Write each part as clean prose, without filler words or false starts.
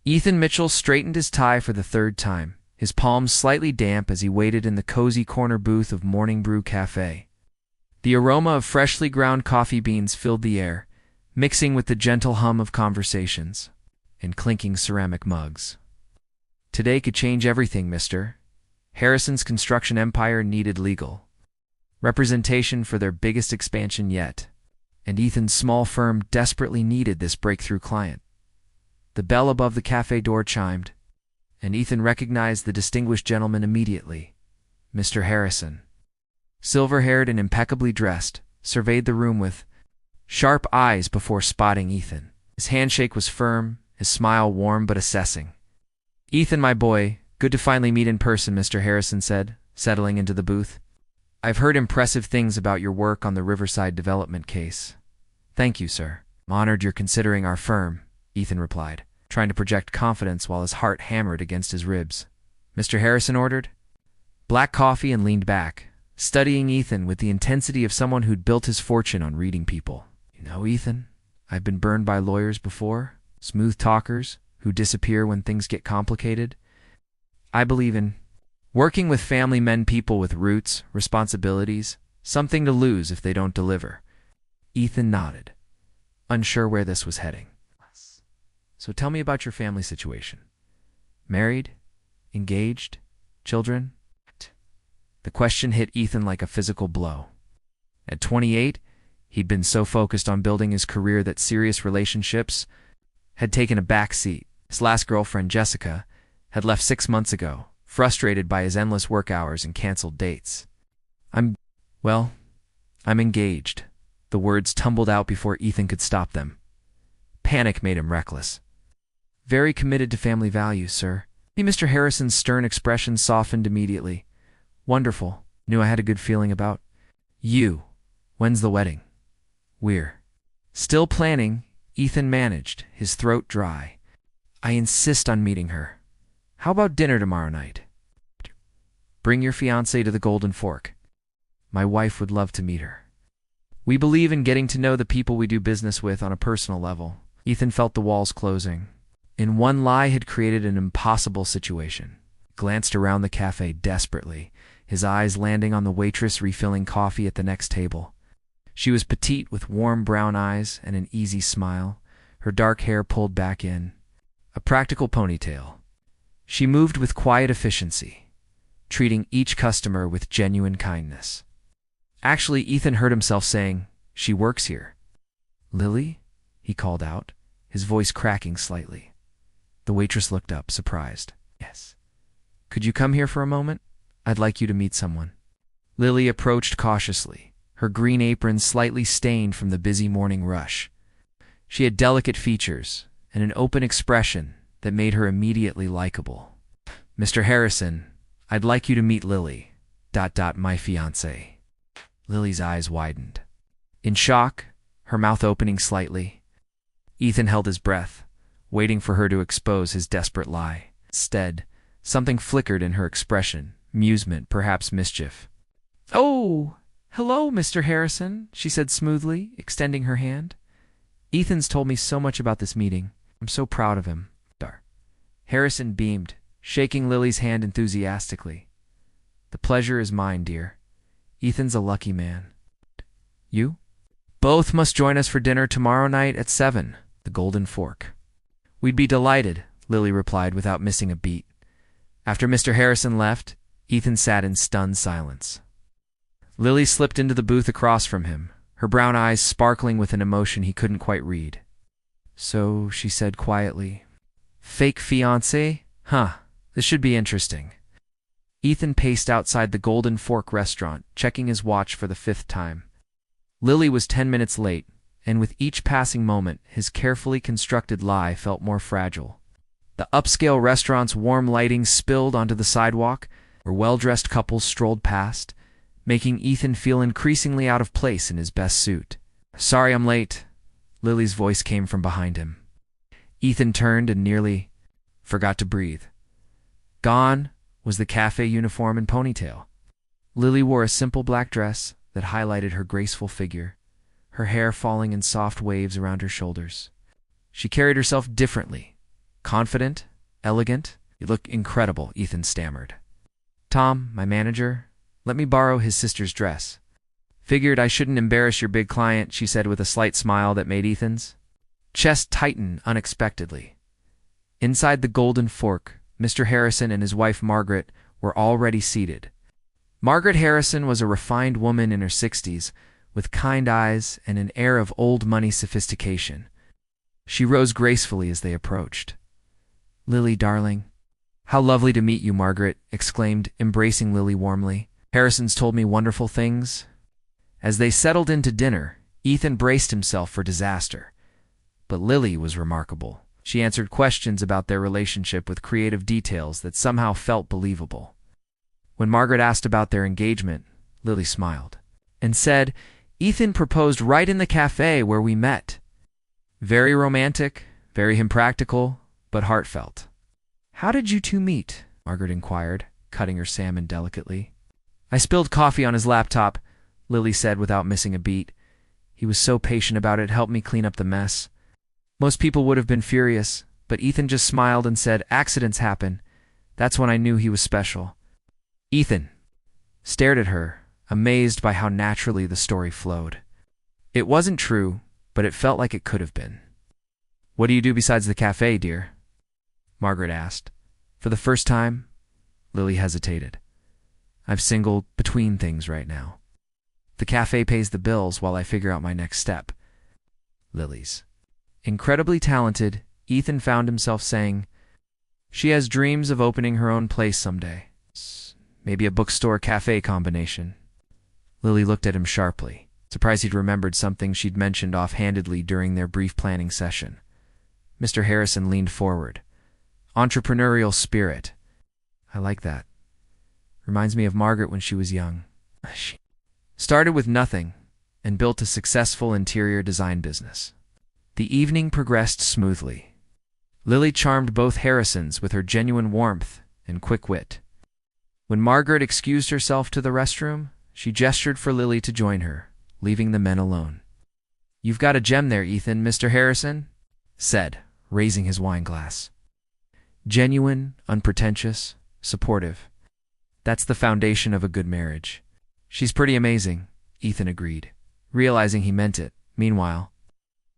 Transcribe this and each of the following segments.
Ethan Mitchell straightened his tie for the third time, his palms slightly damp as he waited in the cozy corner booth of Morning Brew Cafe. The aroma of freshly ground coffee beans filled the air, mixing with the gentle hum of conversations and clinking ceramic mugs. Today could change everything, mister. Harrison's construction empire needed legal representation for their biggest expansion yet, and Ethan's small firm desperately needed this breakthrough client. The bell above the cafe door chimed, and Ethan recognized the distinguished gentleman immediately. Mr. Harrison, silver-haired and impeccably dressed, surveyed the room with sharp eyes before spotting Ethan. His handshake was firm, his smile warm but assessing. "Ethan, my boy, good to finally meet in person," Mr. Harrison said, settling into the booth. "I've heard impressive things about your work on the Riverside development case." "Thank you, sir. I'm honored you're considering our firm," Ethan replied, trying to project confidence while his heart hammered against his ribs. Mr. Harrison ordered black coffee and leaned back, studying Ethan with the intensity of someone who'd built his fortune on reading people. "You know, Ethan, I've been burned by lawyers before, smooth talkers who disappear when things get complicated. I believe in working with family men, people with roots, responsibilities, something to lose if they don't deliver." Ethan nodded, unsure where this was heading. "So tell me about your family situation. Married? Engaged? Children?" The question hit Ethan like a physical blow. At 28, he'd been so focused on building his career that serious relationships had taken a back seat. His last girlfriend, Jessica, had left 6 months ago, frustrated by his endless work hours and canceled dates. I'm engaged." The words tumbled out before Ethan could stop them. Panic made him reckless. "Very committed to family values, sir." Mr. Harrison's stern expression softened immediately. "Wonderful. Knew I had a good feeling about you. When's the wedding?" "We're still planning," Ethan managed, his throat dry. "I insist on meeting her. How about dinner tomorrow night? Bring your fiancée to the Golden Fork. My wife would love to meet her. We believe in getting to know the people we do business with on a personal level." Ethan felt the walls closing. In one lie had created an impossible situation. He glanced around the cafe desperately, his eyes landing on the waitress refilling coffee at the next table. She was petite with warm brown eyes and an easy smile, her dark hair pulled back in, a practical ponytail. She moved with quiet efficiency, treating each customer with genuine kindness. Actually, Ethan heard himself saying, "She works here." "Lily?" he called out, his voice cracking slightly. The waitress looked up, surprised. "Yes." "Could you come here for a moment? I'd like you to meet someone." Lily approached cautiously, her green apron slightly stained from the busy morning rush. She had delicate features and an open expression that made her immediately likable. "Mr. Harrison, I'd like you to meet Lily, my fiancée." Lily's eyes widened. In shock, her mouth opening slightly, Ethan held his breath, waiting for her to expose his desperate lie. Instead, something flickered in her expression, amusement, perhaps mischief. "Oh, hello, Mr. Harrison," she said smoothly, extending her hand. "Ethan's told me so much about this meeting. I'm so proud of him." Harrison beamed, shaking Lily's hand enthusiastically. "The pleasure is mine, dear. Ethan's a lucky man." "You? Both must join us for dinner tomorrow night at 7, the Golden Fork." "We'd be delighted," Lily replied without missing a beat. After Mr. Harrison left, Ethan sat in stunned silence. Lily slipped into the booth across from him, her brown eyes sparkling with an emotion he couldn't quite read. "So," she said quietly, "fake fiancé? Huh, this should be interesting." Ethan paced outside the Golden Fork restaurant, checking his watch for the 5th time. Lily was 10 minutes late, and with each passing moment, his carefully constructed lie felt more fragile. The upscale restaurant's warm lighting spilled onto the sidewalk, where well-dressed couples strolled past, making Ethan feel increasingly out of place in his best suit. "Sorry I'm late," Lily's voice came from behind him. Ethan turned and nearly forgot to breathe. Gone was the cafe uniform and ponytail. Lily wore a simple black dress that highlighted her graceful figure, her hair falling in soft waves around her shoulders. She carried herself differently, Confident? Elegant? You look incredible, Ethan stammered. Tom, my manager, let me borrow his sister's dress. Figured I shouldn't embarrass your big client, she said with a slight smile that made Ethan's chest tighten unexpectedly. Inside the Golden Fork, Mr. Harrison and his wife Margaret were already seated. Margaret Harrison was a refined woman in her 60s, with kind eyes and an air of old money sophistication. She rose gracefully as they approached. Lily, darling. How lovely to meet you, Margaret exclaimed, embracing Lily warmly. Harrison's told me wonderful things. As they settled into dinner, Ethan braced himself for disaster. But Lily was remarkable. She answered questions about their relationship with creative details that somehow felt believable. When Margaret asked about their engagement, Lily smiled and said, Ethan proposed right in the cafe where we met. Very romantic, very impractical, but heartfelt. How did you two meet? Margaret inquired, cutting her salmon delicately. I spilled coffee on his laptop, Lily said without missing a beat. He was so patient about it, helped me clean up the mess. Most people would have been furious, but Ethan just smiled and said, accidents happen. That's when I knew he was special. Ethan stared at her, amazed by how naturally the story flowed. It wasn't true, but it felt like it could have been. What do you do besides the cafe, dear? Margaret asked. For the first time, Lily hesitated. I've singled between things right now. The cafe pays the bills while I figure out my next step. Lily's incredibly talented, Ethan found himself saying, she has dreams of opening her own place someday. Maybe a bookstore-cafe combination. Lily looked at him sharply, surprised he'd remembered something she'd mentioned offhandedly during their brief planning session. Mr. Harrison leaned forward. Entrepreneurial spirit. I like that. Reminds me of Margaret when she was young. She started with nothing and built a successful interior design business. The evening progressed smoothly. Lily charmed both Harrisons with her genuine warmth and quick wit. When Margaret excused herself to the restroom, she gestured for Lily to join her, leaving the men alone. You've got a gem there, Ethan, Mr. Harrison said, raising his wine glass. Genuine, unpretentious, supportive. That's the foundation of a good marriage. She's pretty amazing, Ethan agreed, realizing he meant it. Meanwhile,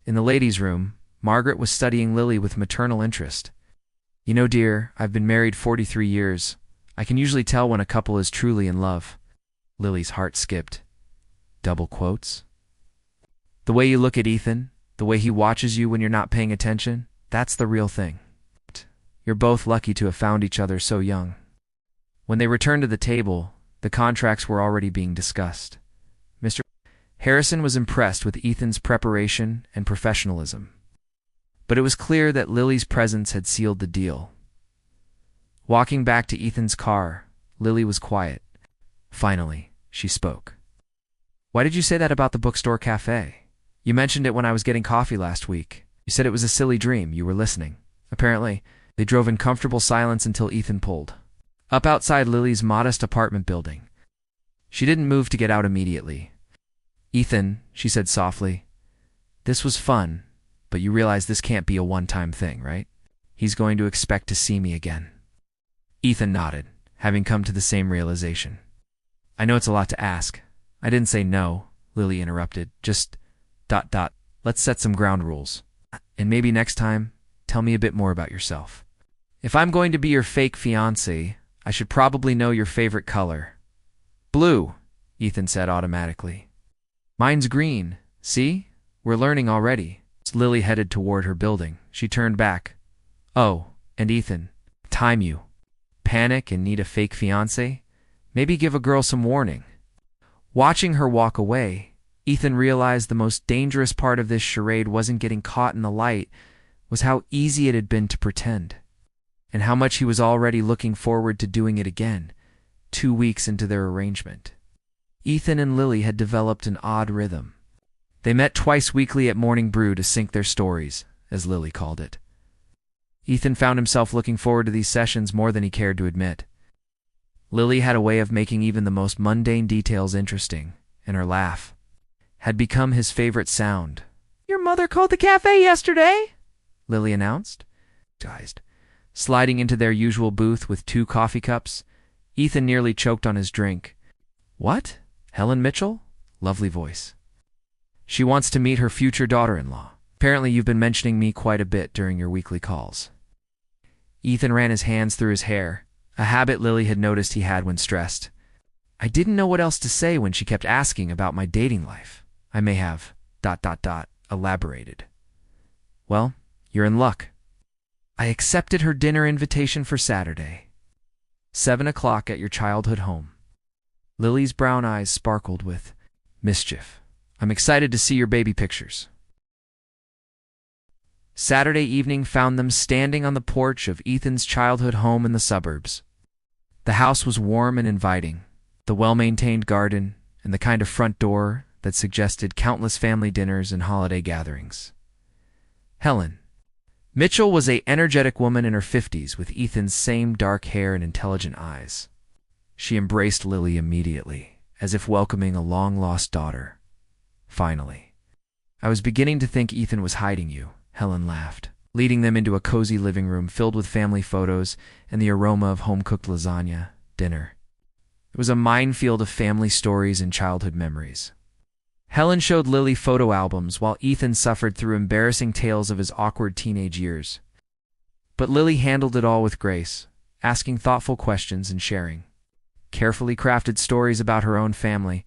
in the ladies' room, Margaret was studying Lily with maternal interest. You know, dear, I've been married 43 years. I can usually tell when a couple is truly in love. Lily's heart skipped. Double quotes? The way you look at Ethan, the way he watches you when you're not paying attention, that's the real thing. You're both lucky to have found each other so young. When they returned to the table, the contracts were already being discussed. Mr. Harrison was impressed with Ethan's preparation and professionalism. But it was clear that Lily's presence had sealed the deal. Walking back to Ethan's car, Lily was quiet. Finally, she spoke. Why did you say that about the bookstore cafe? You mentioned it when I was getting coffee last week. You said it was a silly dream. You were listening. Apparently, they drove in comfortable silence until Ethan pulled up outside Lily's modest apartment building. She didn't move to get out immediately. Ethan, she said softly, this was fun, but you realize this can't be a one-time thing, right? He's going to expect to see me again. Ethan nodded, having come to the same realization. I know it's a lot to ask. I didn't say no, Lily interrupted. Just ... Let's set some ground rules. And maybe next time, tell me a bit more about yourself. If I'm going to be your fake fiancé, I should probably know your favorite color. Blue, Ethan said automatically. Mine's green. See? We're learning already. Lily headed toward her building. She turned back. Oh, and Ethan, time you. Panic and need a fake fiancé? Maybe give a girl some warning. Watching her walk away, Ethan realized the most dangerous part of this charade wasn't getting caught in the light, was how easy it had been to pretend, and how much he was already looking forward to doing it again, 2 weeks into their arrangement. Ethan and Lily had developed an odd rhythm. They met twice weekly at morning brew to sync their stories, as Lily called it. Ethan found himself looking forward to these sessions more than he cared to admit. Lily had a way of making even the most mundane details interesting, and her laugh had become his favorite sound. Your mother called the cafe yesterday, Lily announced. Sliding into their usual booth with 2 coffee cups, Ethan nearly choked on his drink. "What? Helen Mitchell?" Lovely voice. "She wants to meet her future daughter-in-law. Apparently you've been mentioning me quite a bit during your weekly calls." Ethan ran his hands through his hair, a habit Lily had noticed he had when stressed. "I didn't know what else to say when she kept asking about my dating life. I may have ... elaborated." "Well, you're in luck. I accepted her dinner invitation for Saturday. 7 o'clock at your childhood home." Lily's brown eyes sparkled with mischief. "I'm excited to see your baby pictures." Saturday evening found them standing on the porch of Ethan's childhood home in the suburbs. The house was warm and inviting, the well-maintained garden, and the kind of front door that suggested countless family dinners and holiday gatherings. Helen Mitchell was an energetic woman in her 50s with Ethan's same dark hair and intelligent eyes. She embraced Lily immediately, as if welcoming a long-lost daughter. "Finally. I was beginning to think Ethan was hiding you," Helen laughed, leading them into a cozy living room filled with family photos and the aroma of home-cooked lasagna dinner. It was a minefield of family stories and childhood memories. Helen showed Lily photo albums while Ethan suffered through embarrassing tales of his awkward teenage years. But Lily handled it all with grace, asking thoughtful questions and sharing carefully crafted stories about her own family.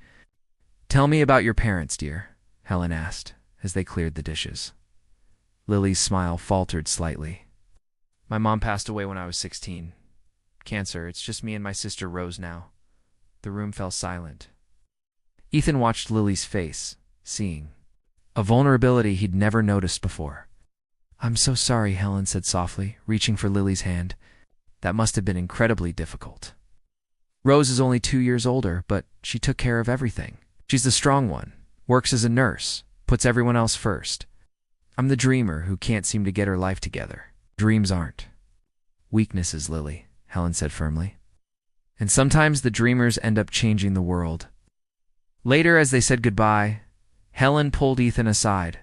"Tell me about your parents, dear," Helen asked, as they cleared the dishes. Lily's smile faltered slightly. "My mom passed away when I was 16. Cancer. It's just me and my sister Rose now." The room fell silent. Ethan watched Lily's face, seeing a vulnerability he'd never noticed before. "I'm so sorry," Helen said softly, reaching for Lily's hand. "That must have been incredibly difficult. Rose is only 2 years older, but she took care of everything. She's the strong one, works as a nurse, puts everyone else first. I'm the dreamer who can't seem to get her life together." "Dreams aren't weaknesses, Lily," Helen said firmly. "And sometimes the dreamers end up changing the world." Later, as they said goodbye, Helen pulled Ethan aside.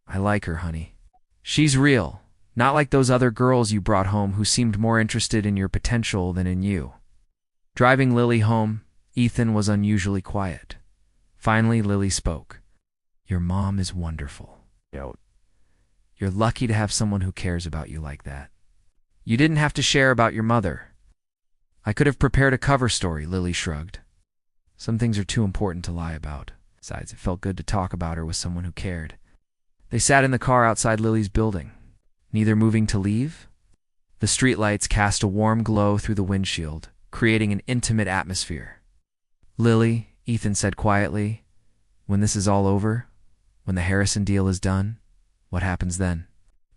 "I like her, honey. She's real, not like those other girls you brought home who seemed more interested in your potential than in you." Driving Lily home, Ethan was unusually quiet. Finally, Lily spoke. "Your mom is wonderful. You're lucky to have someone who cares about you like that. You didn't have to share about your mother." "I could have prepared a cover story," Lily shrugged. "Some things are too important to lie about. Besides, it felt good to talk about her with someone who cared." They sat in the car outside Lily's building, neither moving to leave. The streetlights cast a warm glow through the windshield, creating an intimate atmosphere. "Lily," Ethan said quietly, "when this is all over, when the Harrison deal is done, what happens then?"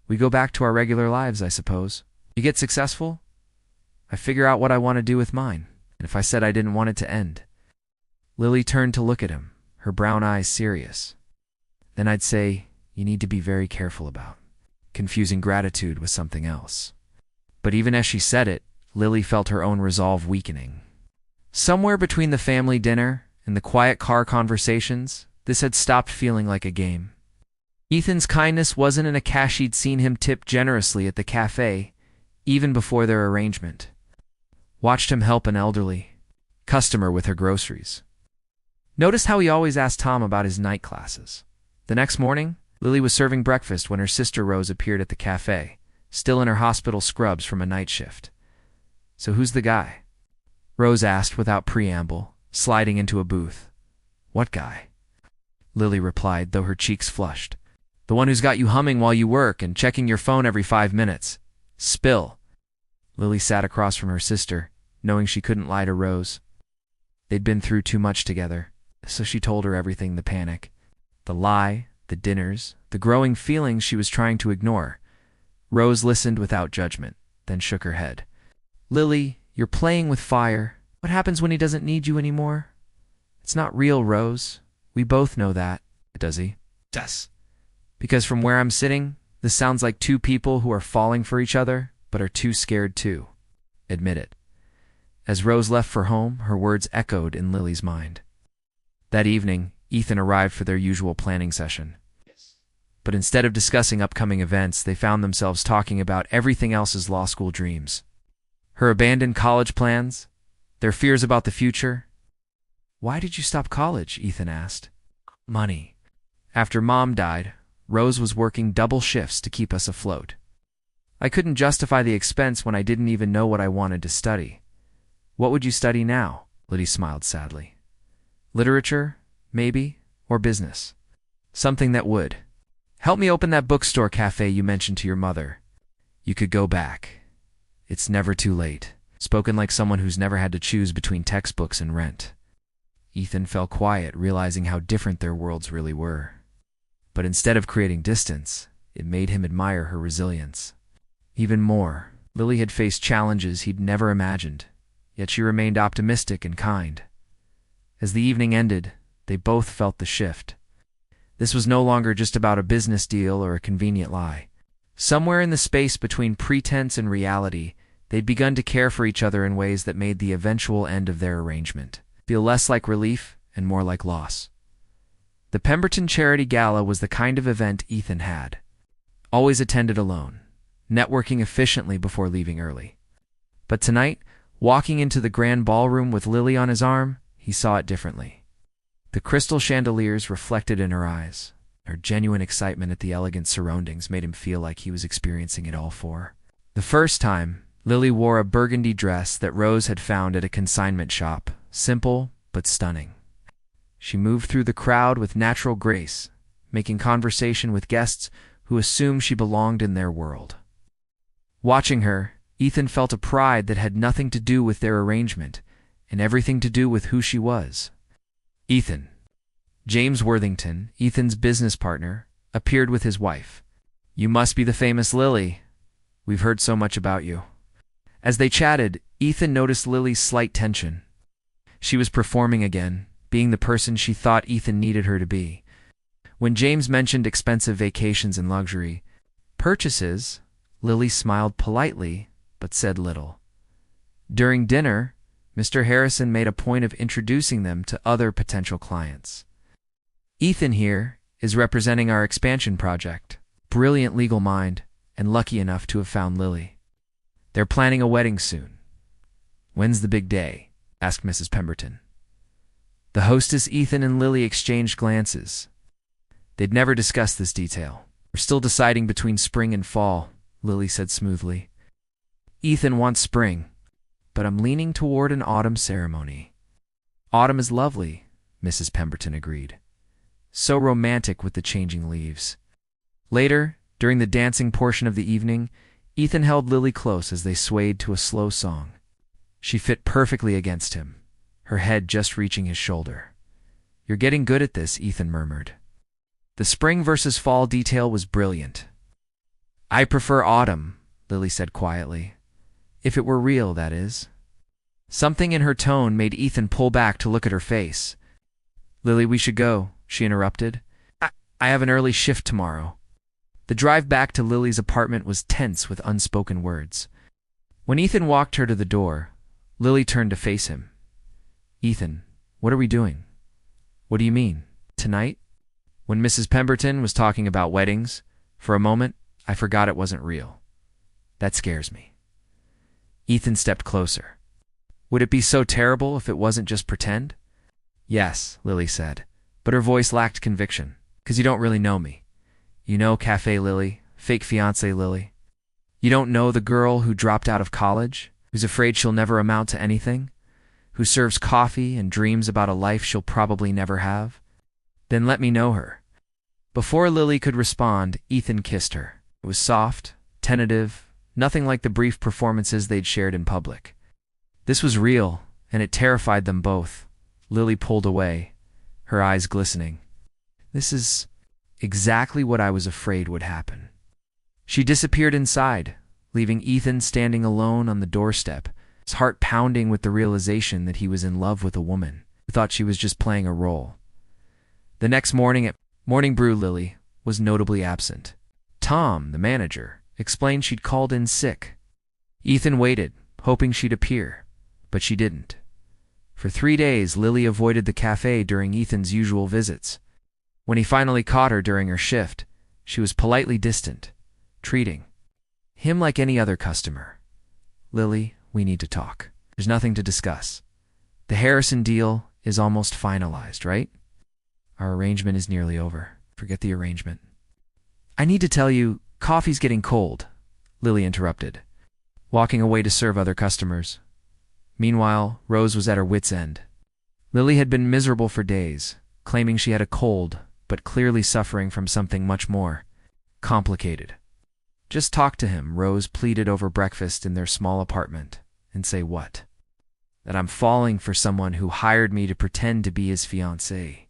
"We go back to our regular lives, I suppose. You get successful, I figure out what I want to do with mine, and if I said I didn't want it to end." Lily turned to look at him, her brown eyes serious. "Then I'd say you need to be very careful about confusing gratitude with something else." But even as she said it, Lily felt her own resolve weakening. Somewhere between the family dinner and the quiet car conversations, this had stopped feeling like a game. Ethan's kindness wasn't in a cash she'd seen him tip generously at the cafe, even before their arrangement. Watched him help an elderly customer with her groceries. Noticed how he always asked Tom about his night classes. The next morning, Lily was serving breakfast when her sister Rose appeared at the cafe, still in her hospital scrubs from a night shift. "So who's the guy?" Rose asked without preamble, sliding into a booth. "What guy?" Lily replied, though her cheeks flushed. "The one who's got you humming while you work and checking your phone every 5 minutes. Spill." Lily sat across from her sister, knowing she couldn't lie to Rose. They'd been through too much together, so she told her everything: the panic, the lie, the dinners, the growing feelings she was trying to ignore. Rose listened without judgment, then shook her head. "Lily, you're playing with fire. What happens when he doesn't need you anymore?" "It's not real, Rose. We both know that." "Does he?" "Yes. Because from where I'm sitting, this sounds like 2 people who are falling for each other, but are too scared to admit it." As Rose left for home, her words echoed in Lily's mind. That evening, Ethan arrived for their usual planning session. But instead of discussing upcoming events, they found themselves talking about everything else's law school dreams. Her abandoned college plans, their fears about the future. "Why did you stop college?" Ethan asked. "Money. After Mom died, Rose was working double shifts to keep us afloat. I couldn't justify the expense when I didn't even know what I wanted to study." "What would you study now?" Liddy smiled sadly. "Literature, maybe, or business. Something that would help me open that bookstore cafe you mentioned to your mother. You could go back. It's never too late." Spoken like someone who's never had to choose between textbooks and rent. Ethan fell quiet, realizing how different their worlds really were. But instead of creating distance, it made him admire her resilience. Even more, Lily had faced challenges he'd never imagined, yet she remained optimistic and kind. As the evening ended, they both felt the shift. This was no longer just about a business deal or a convenient lie. Somewhere in the space between pretense and reality, they'd begun to care for each other in ways that made the eventual end of their arrangement feel less like relief and more like loss. The Pemberton Charity Gala was the kind of event Ethan had always attended alone, networking efficiently before leaving early. But tonight, walking into the grand ballroom with Lily on his arm, he saw it differently. The crystal chandeliers reflected in her eyes. Her genuine excitement at the elegant surroundings made him feel like he was experiencing it all for the first time. Lily wore a burgundy dress that Rose had found at a consignment shop, simple but stunning. She moved through the crowd with natural grace, making conversation with guests who assumed she belonged in their world. Watching her, Ethan felt a pride that had nothing to do with their arrangement and everything to do with who she was. Ethan. James Worthington, Ethan's business partner, appeared with his wife. "You must be the famous Lily. We've heard so much about you." As they chatted, Ethan noticed Lily's slight tension. She was performing again, being the person she thought Ethan needed her to be. When James mentioned expensive vacations and luxury purchases, Lily smiled politely but said little. During dinner, Mr. Harrison made a point of introducing them to other potential clients. "Ethan here is representing our expansion project. Brilliant legal mind, and lucky enough to have found Lily. They're planning a wedding soon." "When's the big day?" asked Mrs. Pemberton. The hostess, Ethan, and Lily exchanged glances. They'd never discussed this detail. "We're still deciding between spring and fall," Lily said smoothly. "Ethan wants spring, but I'm leaning toward an autumn ceremony." "Autumn is lovely," Mrs. Pemberton agreed. "So romantic with the changing leaves." Later, during the dancing portion of the evening, Ethan held Lily close as they swayed to a slow song. She fit perfectly against him, her head just reaching his shoulder. "You're getting good at this," Ethan murmured. The spring versus fall detail was brilliant. "I prefer autumn," Lily said quietly. "If it were real, that is." Something in her tone made Ethan pull back to look at her face. "Lily, we should go," she interrupted. I have an early shift tomorrow." The drive back to Lily's apartment was tense with unspoken words. When Ethan walked her to the door, Lily turned to face him. "Ethan, what are we doing?" "What do you mean? Tonight?" When Mrs. Pemberton was talking about weddings, for a moment, I forgot it wasn't real. That scares me. Ethan stepped closer. "Would it be so terrible if it wasn't just pretend?" "Yes," Lily said, but her voice lacked conviction. "'Cause you don't really know me. You know Cafe Lily, fake fiancé Lily. You don't know the girl who dropped out of college, who's afraid she'll never amount to anything, who serves coffee and dreams about a life she'll probably never have. Then let me know her." Before Lily could respond, Ethan kissed her. It was soft, tentative, nothing like the brief performances they'd shared in public. This was real, and it terrified them both. Lily pulled away, her eyes glistening. "This is exactly what I was afraid would happen." She disappeared inside, leaving Ethan standing alone on the doorstep, his heart pounding with the realization that he was in love with a woman who thought she was just playing a role. The next morning at Morning Brew, Lily was notably absent. Tom, the manager, explained she'd called in sick. Ethan waited, hoping she'd appear, but she didn't. For 3 days, Lily avoided the cafe during Ethan's usual visits. When he finally caught her during her shift, She was politely distant, treating him like any other customer. "Lily, we need to talk. There's nothing to discuss. The Harrison deal is almost finalized, right? Our arrangement is nearly over. Forget the arrangement." "I need to tell you, coffee's getting cold," Lily interrupted, walking away to serve other customers. Meanwhile, Rose was at her wit's end. Lily had been miserable for days, claiming she had a cold, but clearly suffering from something much more complicated. "Just talk to him," Rose pleaded over breakfast in their small apartment. "And say what? That I'm falling for someone who hired me to pretend to be his fiancée.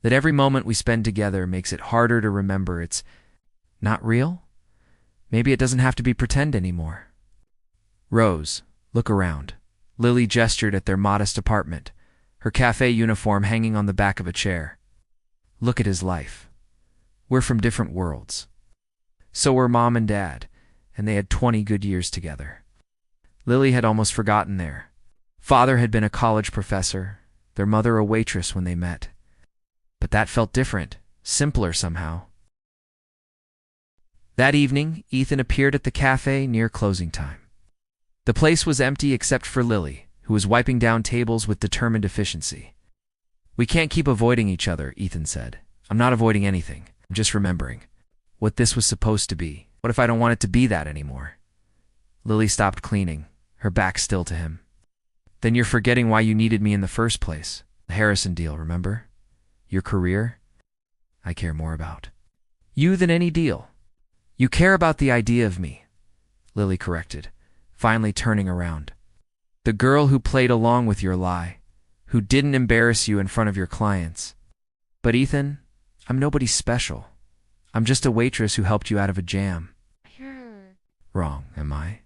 That every moment we spend together makes it harder to remember it's not real? Maybe it doesn't have to be pretend anymore." "Rose, look around." Lily gestured at their modest apartment, her cafe uniform hanging on the back of a chair. "Look at his life. We're from different worlds. So were Mom and Dad, and they had 20 good years together." Lily had almost forgotten their father had been a college professor, their mother a waitress when they met. But that felt different, simpler somehow. That evening, Ethan appeared at the cafe near closing time. The place was empty except for Lily, who was wiping down tables with determined efficiency. "We can't keep avoiding each other," Ethan said. "I'm not avoiding anything. I'm just remembering what this was supposed to be. What if I don't want it to be that anymore?" Lily stopped cleaning, her back still to him. "Then you're forgetting why you needed me in the first place. The Harrison deal, remember? Your career? I care more about you than any deal." "You care about the idea of me," Lily corrected, finally turning around. "The girl who played along with your lie, who didn't embarrass you in front of your clients. But Ethan, I'm nobody special. I'm just a waitress who helped you out of a jam." "Wrong, am I?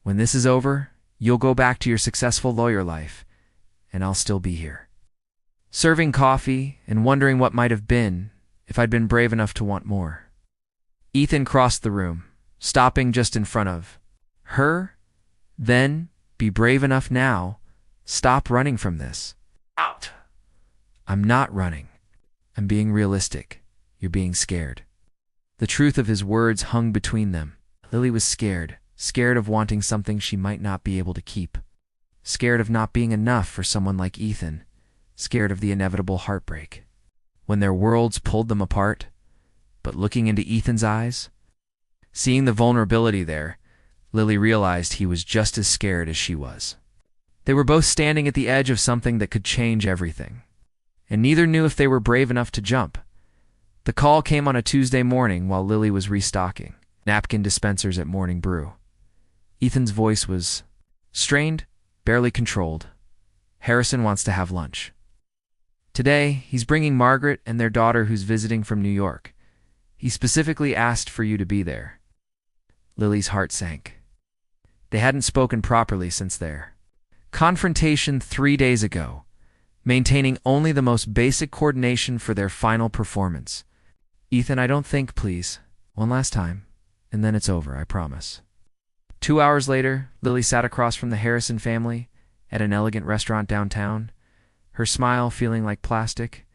When this is over, you'll go back to your successful lawyer life, and I'll still be here, serving coffee and wondering what might have been if I'd been brave enough to want more." Ethan crossed the room, stopping just in front of her. "Then, be brave enough now. Stop running from this." "Out." "I'm not running. I'm being realistic. You're being scared." The truth of his words hung between them. Lily was scared of wanting something she might not be able to keep. Scared of not being enough for someone like Ethan. Scared of the inevitable heartbreak when their worlds pulled them apart. But looking into Ethan's eyes, seeing the vulnerability there, Lily realized he was just as scared as she was. They were both standing at the edge of something that could change everything, and neither knew if they were brave enough to jump. The call came on a Tuesday morning while Lily was restocking napkin dispensers at Morning Brew. Ethan's voice was strained, barely controlled. "Harrison wants to have lunch. Today, he's bringing Margaret and their daughter who's visiting from New York. He specifically asked for you to be there." Lily's heart sank. They hadn't spoken properly since their confrontation 3 days ago, maintaining only the most basic coordination for their final performance. "Ethan, I don't think, please. One last time, and then it's over, I promise." 2 hours later, Lily sat across from the Harrison family at an elegant restaurant downtown, her smile feeling like plastic.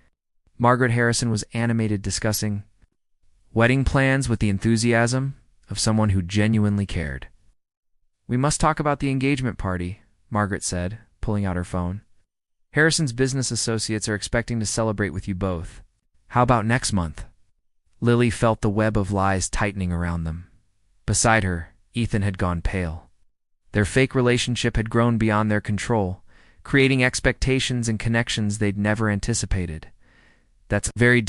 Margaret Harrison was animated, discussing wedding plans with the enthusiasm of someone who genuinely cared. "We must talk about the engagement party," Margaret said, pulling out her phone. "Harrison's business associates are expecting to celebrate with you both. How about next month?" Lily felt the web of lies tightening around them. Beside her, Ethan had gone pale. Their fake relationship had grown beyond their control, creating expectations and connections they'd never anticipated. "That's very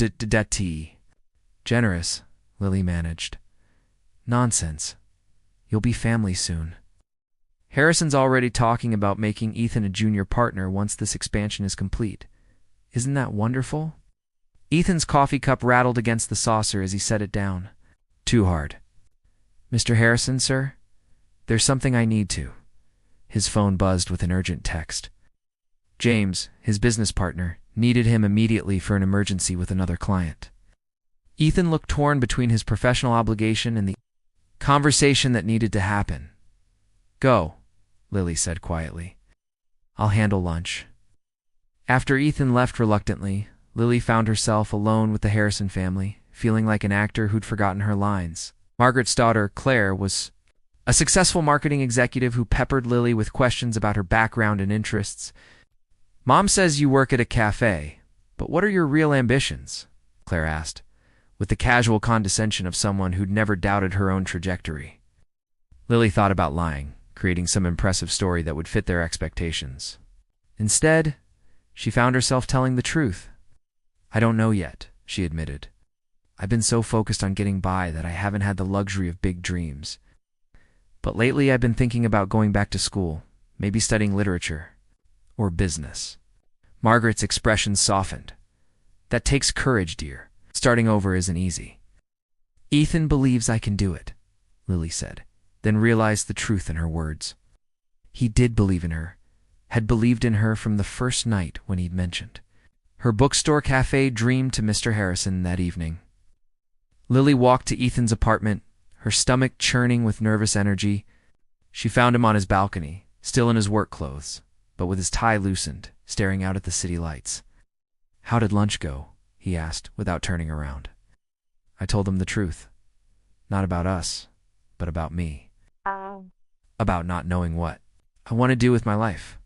generous," Lily managed. "Nonsense. You'll be family soon. Harrison's already talking about making Ethan a junior partner once this expansion is complete. Isn't that wonderful?" Ethan's coffee cup rattled against the saucer as he set it down. "Too hard." "Mr. Harrison, sir? There's something I need to." His phone buzzed with an urgent text. James, his business partner, needed him immediately for an emergency with another client. Ethan looked torn between his professional obligation and the conversation that needed to happen. "Go," Lily said quietly. "I'll handle lunch." After Ethan left reluctantly, Lily found herself alone with the Harrison family, feeling like an actor who'd forgotten her lines. Margaret's daughter, Claire, was a successful marketing executive who peppered Lily with questions about her background and interests. "Mom says you work at a cafe, but what are your real ambitions?" Claire asked, with the casual condescension of someone who'd never doubted her own trajectory. Lily thought about lying, creating some impressive story that would fit their expectations. Instead, she found herself telling the truth. "I don't know yet," she admitted. "I've been so focused on getting by that I haven't had the luxury of big dreams. But lately I've been thinking about going back to school, maybe studying literature or business." Margaret's expression softened. "That takes courage, dear. Starting over isn't easy." "Ethan believes I can do it," Lily said, then realized the truth in her words. He did believe in her, had believed in her from the first night when he'd mentioned her bookstore cafe dream to Mr. Harrison that evening. Lily walked to Ethan's apartment, her stomach churning with nervous energy. She found him on his balcony, still in his work clothes, but with his tie loosened, staring out at the city lights. "How did lunch go?" he asked, without turning around. "I told them the truth. Not about us, but about me." "About not knowing what I want to do with my life."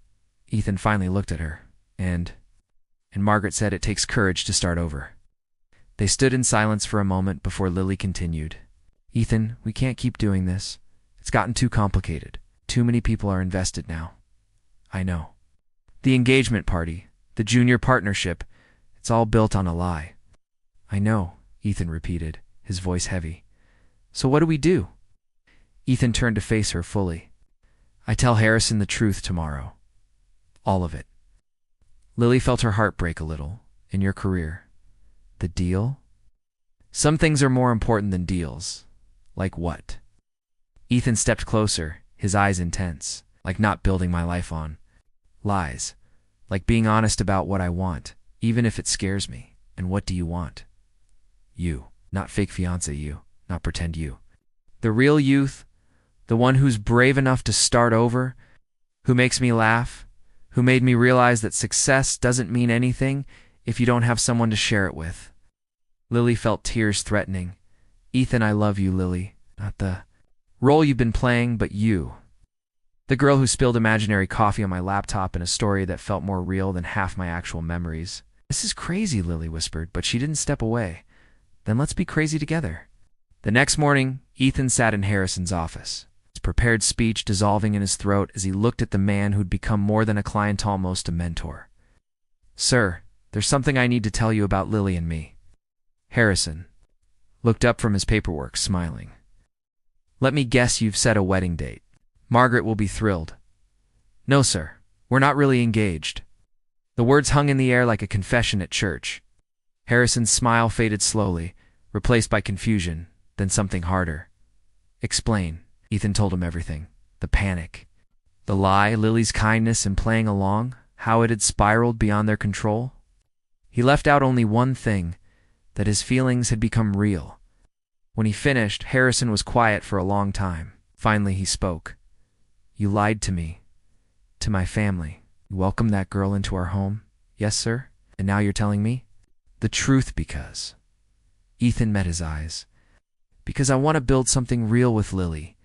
Ethan finally looked at her, and Margaret said it takes courage to start over. They stood in silence for a moment before Lily continued. "Ethan, we can't keep doing this. It's gotten too complicated. Too many people are invested now." "I know. The engagement party, the junior partnership, it's all built on a lie." "I know," Ethan repeated, his voice heavy. "So what do we do?" Ethan turned to face her fully. "I tell Harrison the truth tomorrow. All of it." Lily felt her heart break a little. "In your career. The deal?" "Some things are more important than deals." "Like what?" Ethan stepped closer, his eyes intense. "Like not building my life on lies. Like being honest about what I want, even if it scares me." "And what do you want?" "You. Not fake fiancé you. Not pretend you. The real youth, the one who's brave enough to start over, who makes me laugh, who made me realize that success doesn't mean anything if you don't have someone to share it with." Lily felt tears threatening. "Ethan, I love you, Lily. Not the role you've been playing, but you. The girl who spilled imaginary coffee on my laptop in a story that felt more real than half my actual memories." "This is crazy," Lily whispered, but she didn't step away. "Then let's be crazy together." The next morning, Ethan sat in Harrison's office, his prepared speech dissolving in his throat as he looked at the man who'd become more than a client, almost a mentor. "Sir, there's something I need to tell you about Lily and me." Harrison looked up from his paperwork, smiling. "Let me guess you've set a wedding date. Margaret will be thrilled." "No, sir. We're not really engaged." The words hung in the air like a confession at church. Harrison's smile faded slowly, replaced by confusion, then something harder. "Explain." Ethan told him everything. The panic, the lie, Lily's kindness in playing along, how it had spiraled beyond their control. He left out only one thing, that his feelings had become real. When he finished, Harrison was quiet for a long time. Finally he spoke. "You lied to me, to my family. You welcomed that girl into our home." "Yes, sir. And now you're telling me?" "The truth because—" Ethan met his eyes. "Because I want to build something real with Lily,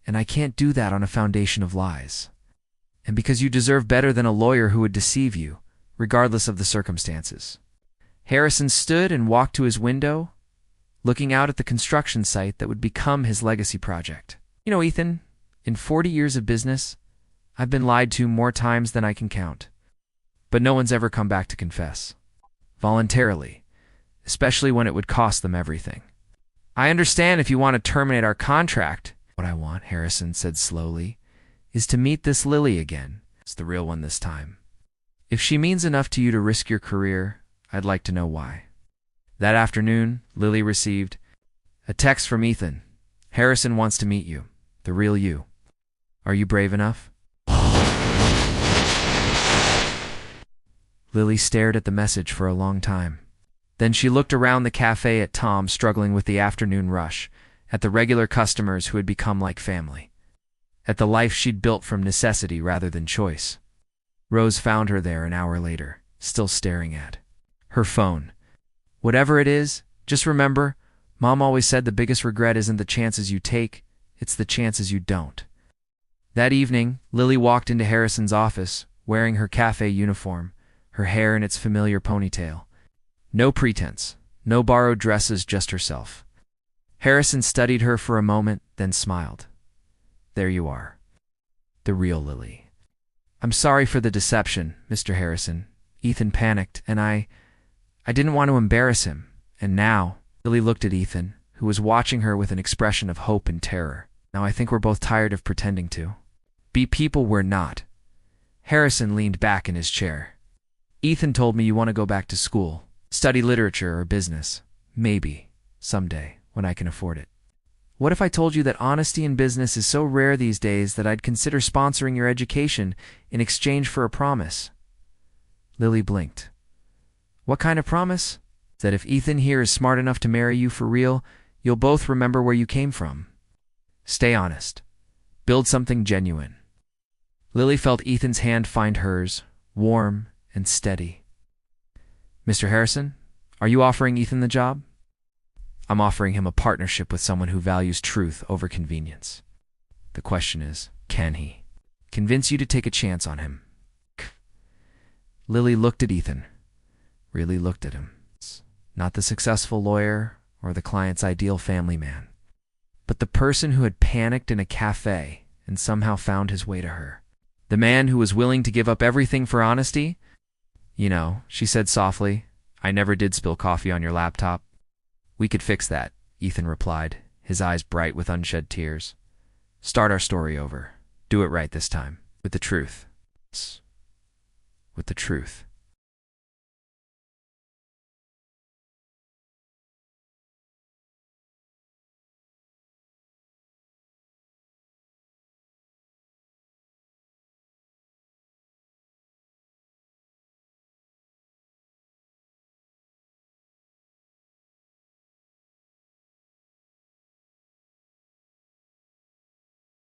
and I can't do that on a foundation of lies. And because you deserve better than a lawyer who would deceive you, regardless of the circumstances." Harrison stood and walked to his window, looking out at the construction site that would become his legacy project. "You know, Ethan, in 40 years of business, I've been lied to more times than I can count. But no one's ever come back to confess. Voluntarily. Especially when it would cost them everything. I understand if you want to terminate our contract." "What I want," Harrison said slowly, "is to meet this Lily again. It's the real one this time. If she means enough to you to risk your career, I'd like to know why." That afternoon, Lily received a text from Ethan. "Harrison wants to meet you. The real you. Are you brave enough?" Lily stared at the message for a long time. Then she looked around the cafe at Tom struggling with the afternoon rush, at the regular customers who had become like family, at the life she'd built from necessity rather than choice. Rose found her there an hour later, still staring at her phone. "Whatever it is, Just remember, Mom always said the biggest regret isn't the chances you take, it's the chances you don't. That evening, Lily walked into Harrison's office, wearing her cafe uniform, her hair in its familiar ponytail. No pretense, no borrowed dresses, just herself. Harrison studied her for a moment, then smiled. There you are. The real Lily. I'm sorry for the deception, Mr. Harrison. Ethan panicked, and I didn't want to embarrass him. And now, Lily looked at Ethan, who was watching her with an expression of hope and terror. Now I think we're both tired of pretending to be people we're not. Harrison leaned back in his chair. Ethan told me you want to go back to school, study literature or business. Maybe, someday, when I can afford it. What if I told you that honesty in business is so rare these days that I'd consider sponsoring your education in exchange for a promise? Lily blinked. What kind of promise? That if Ethan here is smart enough to marry you for real, you'll both remember where you came from. Stay honest. Build something genuine. Lily felt Ethan's hand find hers, warm and steady. Mr. Harrison, are you offering Ethan the job? I'm offering him a partnership with someone who values truth over convenience. The question is, can he convince you to take a chance on him? Lily looked at Ethan, really looked at him. Not the successful lawyer or the client's ideal family man, but the person who had panicked in a cafe and somehow found his way to her. The man who was willing to give up everything for honesty? You know, she said softly, I never did spill coffee on your laptop. We could fix that, Ethan replied, his eyes bright with unshed tears. Start our story over. Do it right this time. With the truth. With the truth.